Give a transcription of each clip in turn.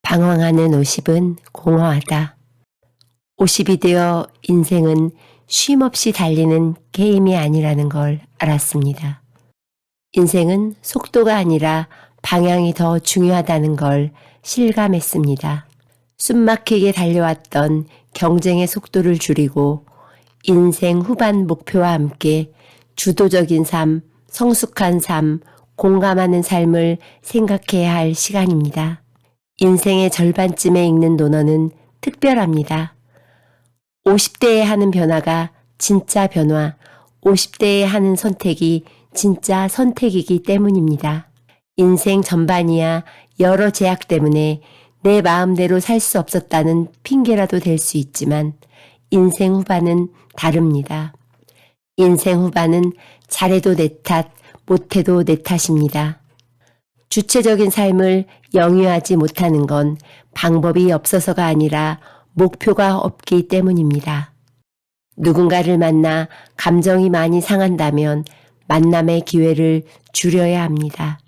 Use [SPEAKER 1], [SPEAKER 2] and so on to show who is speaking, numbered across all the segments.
[SPEAKER 1] 방황하는 50은 공허하다. 50이 되어 인생은 쉼없이 달리는 게임이 아니라는 걸 알았습니다. 인생은 속도가 아니라 방향이 더 중요하다는 걸 실감했습니다. 숨막히게 달려왔던 경쟁의 속도를 줄이고 인생 후반 목표와 함께 주도적인 삶, 성숙한 삶, 공감하는 삶을 생각해야 할 시간입니다. 인생의 절반쯤에 읽는 논어는 특별합니다. 50대에 하는 변화가 진짜 변화, 50대에 하는 선택이 진짜 선택이기 때문입니다. 인생 전반이야 여러 제약 때문에 내 마음대로 살 수 없었다는 핑계라도 될 수 있지만 인생 후반은 다릅니다. 인생 후반은 잘해도 내 탓, 못해도 내 탓입니다. 주체적인 삶을 영위하지 못하는 건 방법이 없어서가 아니라 목표가 없기 때문입니다. 누군가를 만나 감정이 많이 상한다면 만남의 기회를 줄여야 합니다.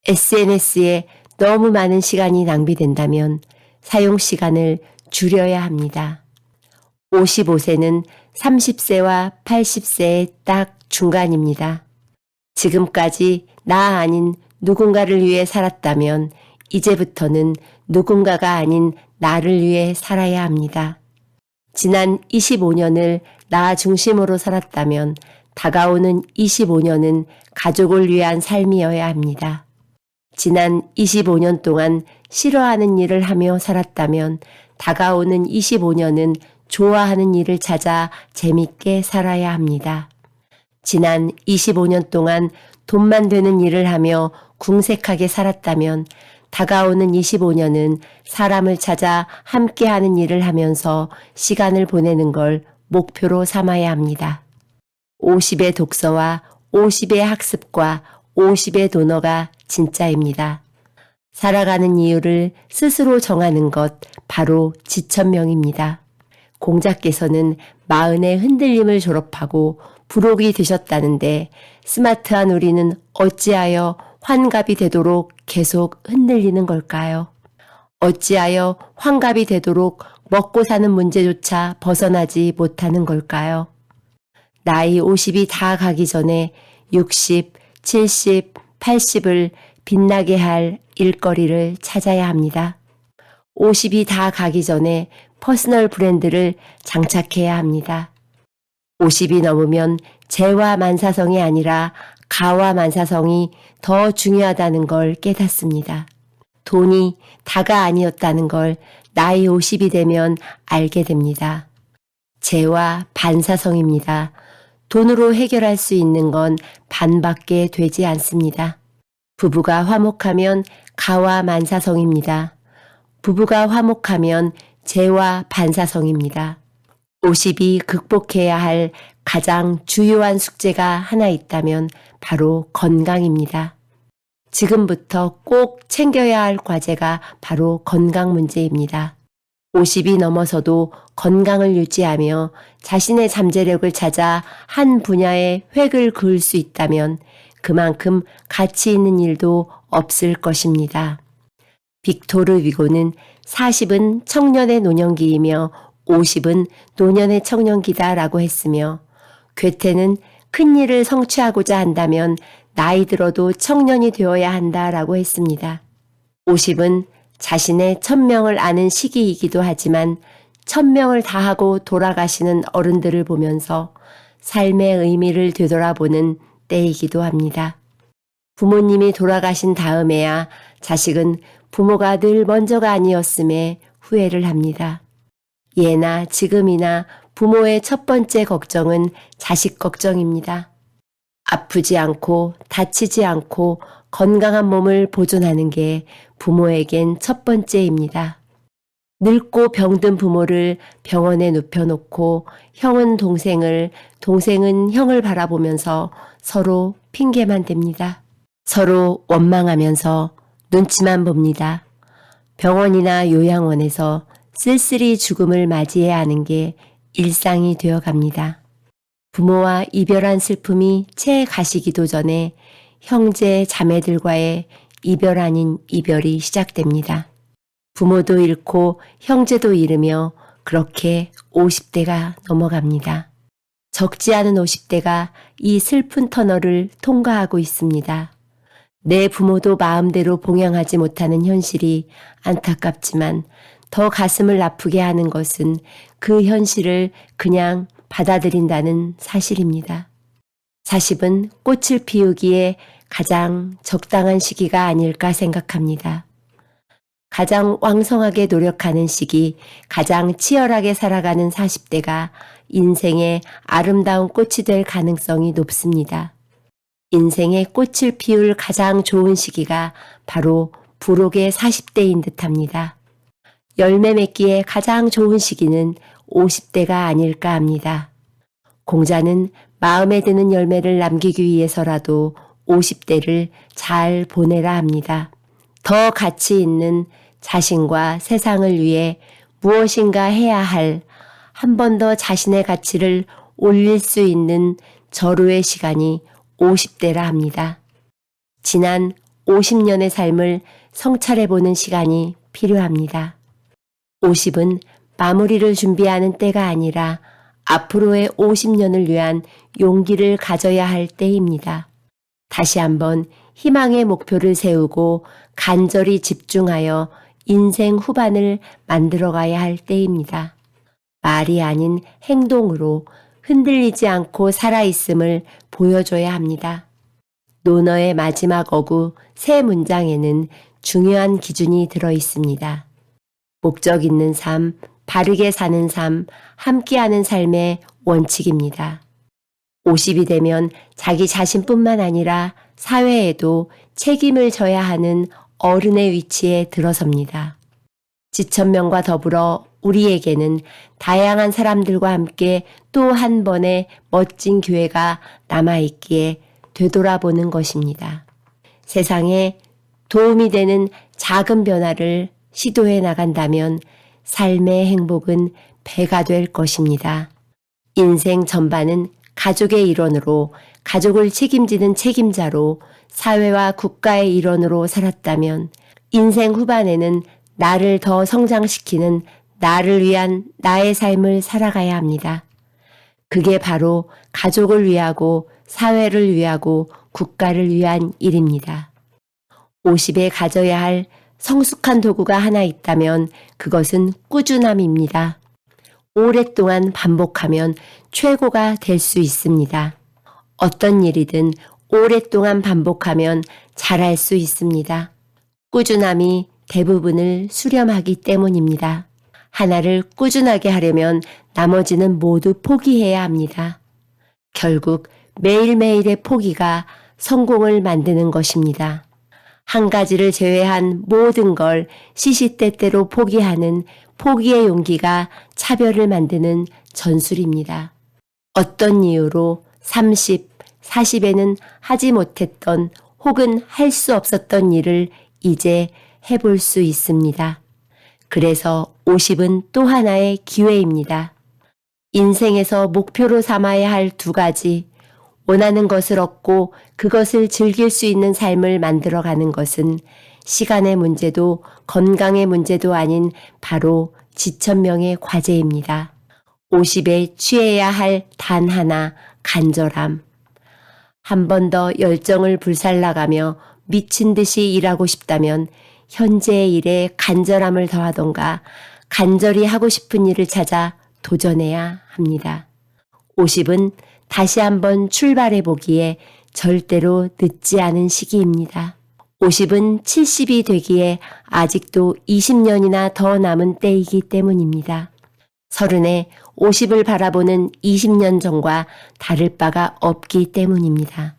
[SPEAKER 1] SNS에 너무 많은 시간이 낭비된다면 사용 시간을 줄여야 합니다. 55세는 30세와 80세의 딱 중간입니다. 지금까지 나 아닌 누군가를 위해 살았다면 이제부터는 누군가가 아닌 나를 위해 살아야 합니다. 지난 25년을 나 중심으로 살았다면 다가오는 25년은 가족을 위한 삶이어야 합니다. 지난 25년 동안 싫어하는 일을 하며 살았다면 다가오는 25년은 좋아하는 일을 찾아 재밌게 살아야 합니다. 지난 25년 동안 돈만 되는 일을 하며 궁색하게 살았다면 다가오는 25년은 사람을 찾아 함께하는 일을 하면서 시간을 보내는 걸 목표로 삼아야 합니다. 50의 독서와 50의 학습과 50의 논어가 진짜입니다. 살아가는 이유를 스스로 정하는 것 바로 지천명입니다. 공자께서는 40의 흔들림을 졸업하고 부록이 되셨다는데 스마트한 우리는 어찌하여 환갑이 되도록 계속 흔들리는 걸까요? 어찌하여 환갑이 되도록 먹고 사는 문제조차 벗어나지 못하는 걸까요? 나이 50이 다 가기 전에 60, 70, 80을 빛나게 할 일거리를 찾아야 합니다. 50이 다 가기 전에 퍼스널 브랜드를 장착해야 합니다. 50이 넘으면 재와 만사성이 아니라 가와 만사성이 더 중요하다는 걸 깨닫습니다. 돈이 다가 아니었다는 걸 나이 50이 되면 알게 됩니다. 재와 반사성입니다. 돈으로 해결할 수 있는 건 반밖에 되지 않습니다. 부부가 화목하면 가와 만사성입니다. 부부가 화목하면 재와 반사성입니다. 50이 극복해야 할 가장 주요한 숙제가 하나 있다면 바로 건강입니다. 지금부터 꼭 챙겨야 할 과제가 바로 건강 문제입니다. 50이 넘어서도 건강을 유지하며 자신의 잠재력을 찾아 한 분야에 획을 그을 수 있다면 그만큼 가치 있는 일도 없을 것입니다. 빅토르 위고는 40은 청년의 노년기이며 50은 노년의 청년기다라고 했으며 괴테는 큰 일을 성취하고자 한다면 나이 들어도 청년이 되어야 한다라고 했습니다. 50은 자신의 천명을 아는 시기이기도 하지만 천명을 다하고 돌아가시는 어른들을 보면서 삶의 의미를 되돌아보는 때이기도 합니다. 부모님이 돌아가신 다음에야 자식은 부모가 늘 먼저가 아니었음에 후회를 합니다. 예나 지금이나 부모의 첫 번째 걱정은 자식 걱정입니다. 아프지 않고 다치지 않고 건강한 몸을 보존하는 게 부모에겐 첫 번째입니다. 늙고 병든 부모를 병원에 눕혀놓고 형은 동생을, 동생은 형을 바라보면서 서로 핑계만 댑니다. 서로 원망하면서 눈치만 봅니다. 병원이나 요양원에서 쓸쓸히 죽음을 맞이해야 하는 게 일상이 되어갑니다. 부모와 이별한 슬픔이 채 가시기도 전에 형제 자매들과의 이별 아닌 이별이 시작됩니다. 부모도 잃고 형제도 잃으며 그렇게 50대가 넘어갑니다. 적지 않은 50대가 이 슬픈 터널을 통과하고 있습니다. 내 부모도 마음대로 봉양하지 못하는 현실이 안타깝지만 더 가슴을 아프게 하는 것은 그 현실을 그냥 받아들인다는 사실입니다. 40은 꽃을 피우기에 가장 적당한 시기가 아닐까 생각합니다. 가장 왕성하게 노력하는 시기, 가장 치열하게 살아가는 40대가 인생의 아름다운 꽃이 될 가능성이 높습니다. 인생의 꽃을 피울 가장 좋은 시기가 바로 부록의 40대인 듯합니다. 열매 맺기에 가장 좋은 시기는 50대가 아닐까 합니다. 공자는 마음에 드는 열매를 남기기 위해서라도 50대를 잘 보내라 합니다. 더 가치 있는 자신과 세상을 위해 무엇인가 해야 할 한 번 더 자신의 가치를 올릴 수 있는 절호의 시간이 50대라 합니다. 지난 50년의 삶을 성찰해보는 시간이 필요합니다. 50은 마무리를 준비하는 때가 아니라 앞으로의 50년을 위한 용기를 가져야 할 때입니다. 다시 한번 희망의 목표를 세우고 간절히 집중하여 인생 후반을 만들어가야 할 때입니다. 말이 아닌 행동으로 흔들리지 않고 살아있음을 보여줘야 합니다. 논어의 마지막 어구 세 문장에는 중요한 기준이 들어 있습니다. 목적 있는 삶, 바르게 사는 삶, 함께하는 삶의 원칙입니다. 50이 되면 자기 자신뿐만 아니라 사회에도 책임을 져야 하는 어른의 위치에 들어섭니다. 지천명과 더불어 우리에게는 다양한 사람들과 함께 또 한 번의 멋진 기회가 남아있기에 되돌아보는 것입니다. 세상에 도움이 되는 작은 변화를 시도해 나간다면 삶의 행복은 배가 될 것입니다. 인생 전반은 가족의 일원으로, 가족을 책임지는 책임자로, 사회와 국가의 일원으로 살았다면 인생 후반에는 나를 더 성장시키는 나를 위한 나의 삶을 살아가야 합니다. 그게 바로 가족을 위하고 사회를 위하고 국가를 위한 일입니다. 50에 가져야 할 성숙한 도구가 하나 있다면 그것은 꾸준함입니다. 오랫동안 반복하면 최고가 될 수 있습니다. 어떤 일이든 오랫동안 반복하면 잘할 수 있습니다. 꾸준함이 대부분을 수렴하기 때문입니다. 하나를 꾸준하게 하려면 나머지는 모두 포기해야 합니다. 결국 매일매일의 포기가 성공을 만드는 것입니다. 한 가지를 제외한 모든 걸 시시때때로 포기하는 포기의 용기가 차별을 만드는 전술입니다. 어떤 이유로 30, 40에는 하지 못했던 혹은 할 수 없었던 일을 이제 해볼 수 있습니다. 그래서 50은 또 하나의 기회입니다. 인생에서 목표로 삼아야 할 두 가지, 원하는 것을 얻고 그것을 즐길 수 있는 삶을 만들어가는 것은 시간의 문제도 건강의 문제도 아닌 바로 지천명의 과제입니다. 50에 취해야 할 단 하나, 간절함. 한 번 더 열정을 불살라가며 미친 듯이 일하고 싶다면 현재의 일에 간절함을 더하던가 간절히 하고 싶은 일을 찾아 도전해야 합니다. 50은 다시 한번 출발해 보기에 절대로 늦지 않은 시기입니다. 50은 70이 되기에 아직도 20년이나 더 남은 때이기 때문입니다. 30에 50을 바라보는 20년 전과 다를 바가 없기 때문입니다.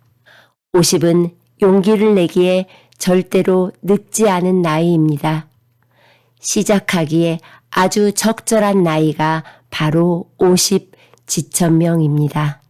[SPEAKER 1] 50은 용기를 내기에 절대로 늦지 않은 나이입니다. 시작하기에 아주 적절한 나이가 바로 50 지천명입니다.